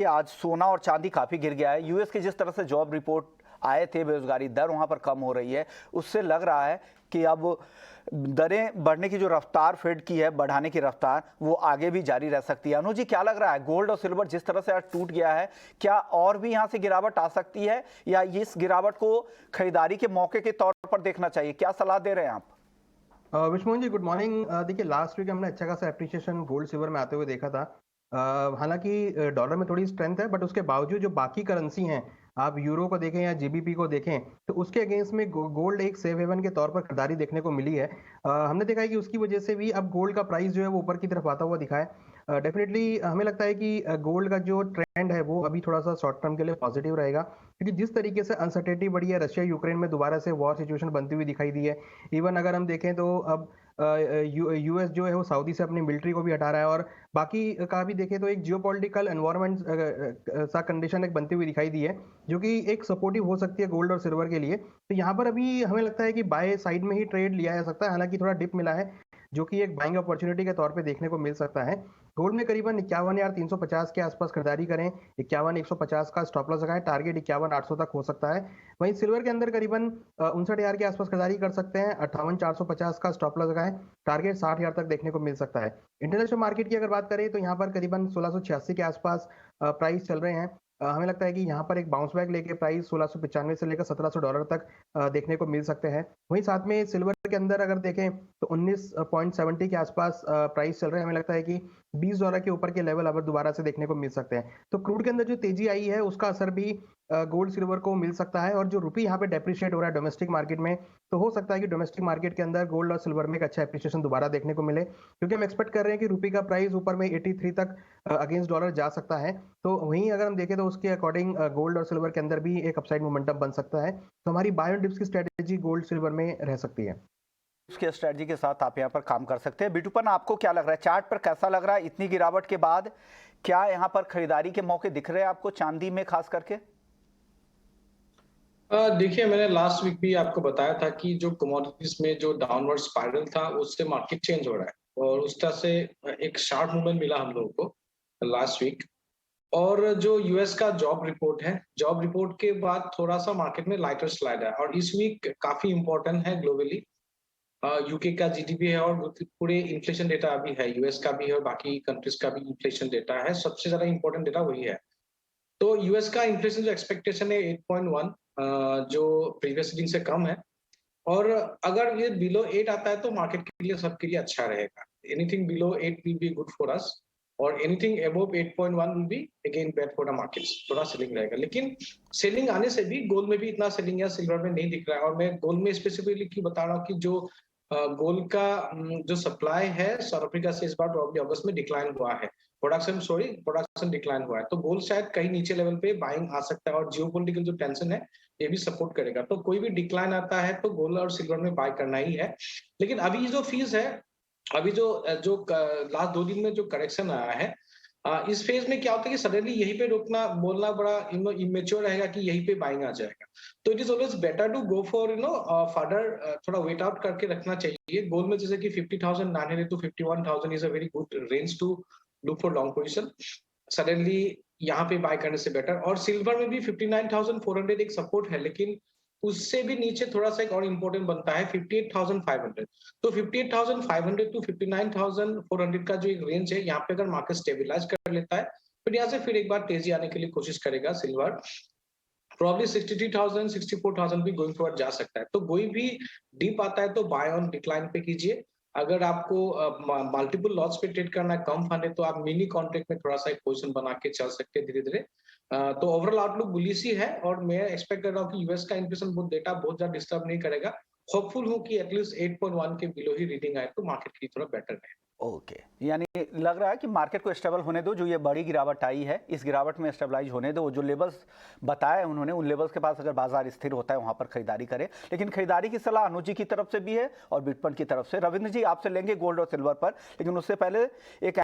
आज सोना और चांदी काफी गिर गया है। यूएस के जिस तरह से जॉब रिपोर्ट आए थे, बेरोजगारी दर वहां पर कम हो रही है, उससे लग रहा है कि अब दरें बढ़ने की जो रफ्तार फेड की है, बढ़ाने की रफ्तार, वो आगे भी जारी रह सकती है। अनुज जी, क्या लग रहा है, गोल्ड और सिल्वर जिस तरह से आज टूट गया है, क्या और भी यहां से गिरावट आ सकती है या इस गिरावट को खरीदारी के मौके के तौर पर देखना चाहिए? क्या सलाह दे रहे हैं आप? Vishnu ji, good morning. देखिए, लास्ट वीक हमने अच्छा खासा एप्रिसिएशन गोल्ड सिल्वर में आते हुए देखा था। हालांकि डॉलर में थोड़ी स्ट्रेंथ है, बट उसके बावजूद जो बाकी करेंसी हैं, आप यूरो को देखें या जीबीपी को देखें, तो उसके अगेंस्ट में गोल्ड एक सेफ हेवन के तौर पर खरीदारी देखने को मिली है। हमने देखा है कि उसकी वजह से भी अब गोल्ड का प्राइस जो है वो ऊपर की तरफ आता हुआ दिखा है। डेफिनेटली हमें लगता है कि गोल्ड का जो ट्रेंड है वो अभी थोड़ा सा शॉर्ट टर्म के लिए पॉजिटिव रहेगा, क्योंकि जिस तरीके से अनसर्टेनिटी बढ़ी है, रशिया यूक्रेन में दोबारा से वॉर सिचुएशन बनती हुई दिखाई दी है। इवन अगर हम देखें तो अब यूएस जो है वो सऊदी से अपनी मिलिट्री को भी हटा रहा है, और बाकी का भी देखें तो एक जियोपॉलिटिकल एनवायरनमेंट सा कंडीशन एक बनती हुई दिखाई दी है, जो कि एक सपोर्टिव हो सकती है गोल्ड और सिल्वर के लिए। तो यहाँ पर अभी हमें लगता है कि बाय साइड में ही ट्रेड लिया जा सकता है, हालांकि थोड़ा डिप मिला है, जो कि एक बाइंग अपॉर्चुनिटी के तौर पे देखने को मिल सकता है। गोल्ड में करीबन 51,350 के आसपास खरीदारी करें, 51,150 का स्टॉप लॉस लगाएं, टारगेट 51,800 तक हो सकता है। वहीं सिल्वर के अंदर करीबन 59,000 के आसपास खरीदारी कर सकते हैं, 58,450 का स्टॉप लॉस लगाएं, टारगेट 60,000 तक देखने को मिल सकता है। इंटरनेशनल मार्केट की अगर बात करें तो यहाँ पर करीबन 1686 के आसपास प्राइस चल रहे हैं। हमें लगता है कि यहाँ पर एक बाउंस बैक लेके प्राइस 1695 से लेकर $1700 तक देखने को मिल सकते हैं। वहीं साथ में सिल्वर के अंदर अगर देखें तो 19.70 के आसपास प्राइस चल रहे हैं। हमें लगता है कि $20 के ऊपर के लेवल अब दोबारा से देखने को मिल सकते हैं। तो क्रूड के अंदर जो तेजी आई है उसका असर भी गोल्ड सिल्वर को मिल सकता है, और जो रुपी यहाँ पे डेप्रिशिएट हो रहा है डोमेस्टिक मार्केट में, तो हो सकता है कि डोमेस्टिक मार्केट के अंदर गोल्ड और सिल्वर में एक अच्छा एप्रिसिएशन दोबारा देखने को मिले, क्योंकि हम एक्सपेक्ट कर रहे हैं कि रुपी का प्राइस ऊपर में 83 तक अगेंस्ट डॉलर जा सकता है। तो वहीं अगर हम देखें तो उसके अकॉर्डिंग गोल्ड और सिल्वर के अंदर भी एक अपसाइड मोमेंटम बन सकता है। तो हमारी बाय ऑन डिप्स की स्ट्रेटेजी गोल्ड सिल्वर में रह सकती है। उसके स्ट्रेटजी के साथ आप यहाँ पर काम कर सकते हैं। बिटूपन, आपको क्या लग रहा है, चार्ट पर कैसा लग रहा है इतनी गिरावट के बाद? क्या यहाँ पर खरीदारी के मौके दिख रहे हैं आपको, चांदी में खास करके? देखिए, मैंने लास्ट वीक भी आपको बताया था कि जो कमोडिटीज में जो डाउनवर्ड स्पाइरल था, उससे मार्केट चेंज हो रहा है, और उस तरह से एक शार्प मूवमेंट मिला हम लोगों को लास्ट वीक। और जो यूएस का जॉब रिपोर्ट है, जॉब रिपोर्ट के बाद थोड़ा सा मार्केट में लाइटर स्लाइड है, और इस वीक काफी इंपॉर्टेंट है ग्लोबली। यूके का जीडीपी है, और पूरे इन्फ्लेशन डेटा अभी है, यूएस का भी है और बाकी कंट्रीज का भी इन्फ्लेशन डेटा है। सबसे ज्यादा इंपॉर्टेंट डेटा वही है। तो यूएस का इन्फ्लेशन जो एक्सपेक्टेशन है 8.1, जो प्रीवियस रीडिंग से कम है, और अगर ये बिलो 8 आता है तो मार्केट के लिए, सबके लिए अच्छा रहेगा। Anything below 8 will be good for us, और anything above 8.1 will be again bad for the markets. थोड़ा सेलिंग रहेगा, लेकिन सेलिंग आने से भी गोल्ड में भी इतना सेलिंग या सिल्वर में नहीं दिख रहा है। और मैं गोल्ड में स्पेसिफिकली क्यों बता रहा हूँ कि जो गोल्ड का जो सप्लाई है साउथ अफ्रीका से, इस बार प्रॉब्लम अगस्त में डिक्लाइन हुआ है, प्रोडक्शन डिक्लाइन हुआ है। तो गोल्ड शायद कहीं नीचे लेवल पे बाइंग आ सकता है, और जियोपॉलिटिकल जो टेंशन है ये भी सपोर्ट करेगा। तो कोई भी डिक्लाइन आता है तो गोल्ड और सिल्वर में बाय करना ही है। लेकिन अभी जो फीस है, अभी जो जो लास्ट 2 दिन में जो करेक्शन आया है, इस फेज में क्या होता है कि सडनली यहीं पे रोकना बोलना बड़ा इमेच्योर रहेगा कि यहीं पे बाइंग आ जाएगा। तो it is always better to go for further, थोड़ा वेट आउट करके रखना चाहिए। गोल्ड में जैसे कि 50,900 टू 51,000 is a very good range to look for long position. Suddenly यहाँ पे बाय करने से बेटर। और सिल्वर में भी 59,400 एक सपोर्ट है, लेकिन उससे भी नीचे थोड़ा सा एक और इम्पोर्टेंट बनता है 58,500। तो 58,500 टू 59,400 का जो एक रेंज है, यहाँ पे अगर मार्केट स्टेबलाइज कर लेता है, फिर यहाँ से फिर एक बार तेजी आने के लिए कोशिश करेगा सिल्वर। प्रॉब्ली 63,000 64,000 भी गोइंग फॉरवर्ड जा सकता है। तो कोई भी डीप आता है तो बाय ऑन डिक्लाइन पे कीजिए। अगर आपको मल्टीपल लॉट्स पे ट्रेड करना है, कम फंड है, तो आप मिनी कॉन्ट्रैक्ट में थोड़ा सा एक पोजीशन बना के चल सकते हैं धीरे धीरे। तो ओवरऑल आउटलुक बुलिश ही है, और मैं एक्सपेक्ट कर रहा हूँ कि यूएस का इन्फ्लेशन बहुत डेटा बहुत ज्यादा डिस्टर्ब नहीं करेगा। होपफुल हूँ कि एटलीस्ट 8.1 के बिलो ही रीडिंग आए तो मार्केट की थोड़ा बेटर है। ओके, यानी लग रहा है कि मार्केट को स्टेबल होने दो। जो ये बड़ी गिरावट आई है, इस गिरावट में स्टेबलाइज होने दो। जो लेवल्स बताए उन्होंने, उन लेवल्स के पास अगर बाजार स्थिर होता है वहां पर खरीदारी करें। लेकिन खरीदारी की सलाह अनुज जी की तरफ से भी है और बिटपन की तरफ से। रविंद्र जी, आपसे लेंगे गोल्ड और सिल्वर पर, लेकिन उससे पहले एक